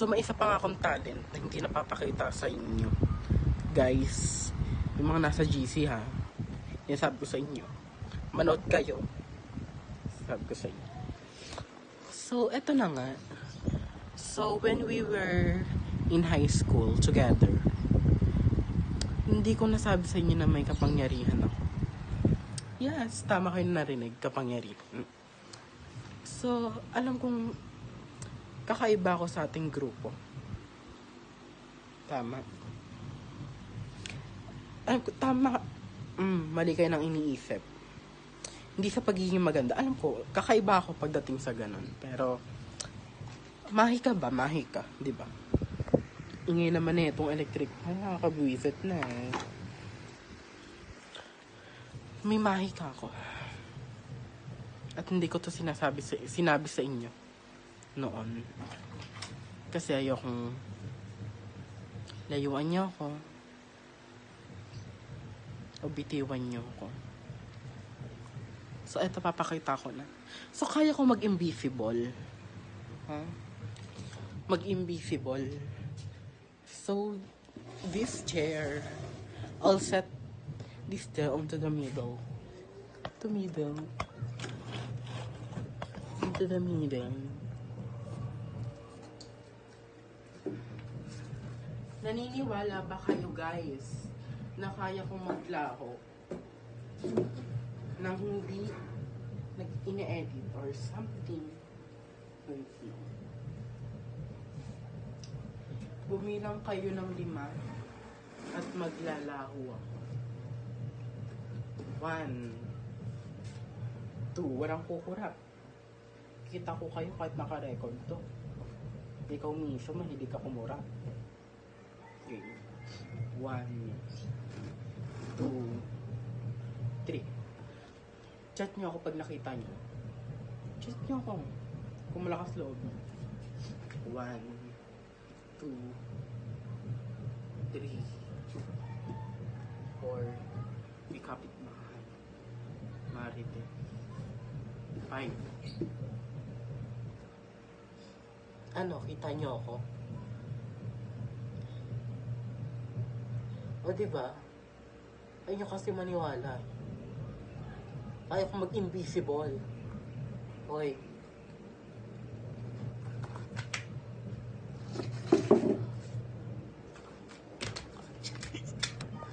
So, may isa pa nga akong talent na hindi napapakita sa inyo. Guys, yung mga nasa GC ha, yung sabi ko sa inyo, manood kayo. Sabi ko sa inyo. So, eto na nga. So, when we were in high school together, hindi ko nasabi sa inyo na may kapangyarihan ako. Yes, tama kayo narinig, kapangyarihan. So, alam kong kakaiba ako sa ating grupo. Tama. Alam ko, tama. Mali kayo nang iniisip. Hindi sa pagiging maganda. Alam ko, kakaiba ako pagdating sa ganun. Pero, mahi ka ba? Mahi ka, di ba? Ingay naman eh, itong electric. Ay, nakakabwisit na eh. May mahi ka ako. At hindi ko to sinabi sa inyo noon. Kasi ayokong layuan niyo ako. O bitiwan niyo ako. So, eto papakita ko na. So, kaya ko mag-invisible. Huh? Mag-invisible. So, this chair, I'll set this chair onto the middle. To middle. Into the middle. Naniniwala ba kayo guys na kaya kong maglaho nang hindi ine-edit or something? Wait lang. Bumilang kayo ng 5 at maglalaho ako. 1, 2, walang kukurap. Kita ko kayo kahit naka-record to. Ikaw mismo, mahilig ka kumurap. Okay. 1, 2, 3. Chat nyo ako pag nakita nyo. Chat nyo ako. Kung malakas loob. 1, 2, 3, 4. May kapitbahay. Marite. 5. Ano, kita nyo ako? O diba? Ayaw nyo kasi maniwala. Ayaw ko mag-invisible. Hoy.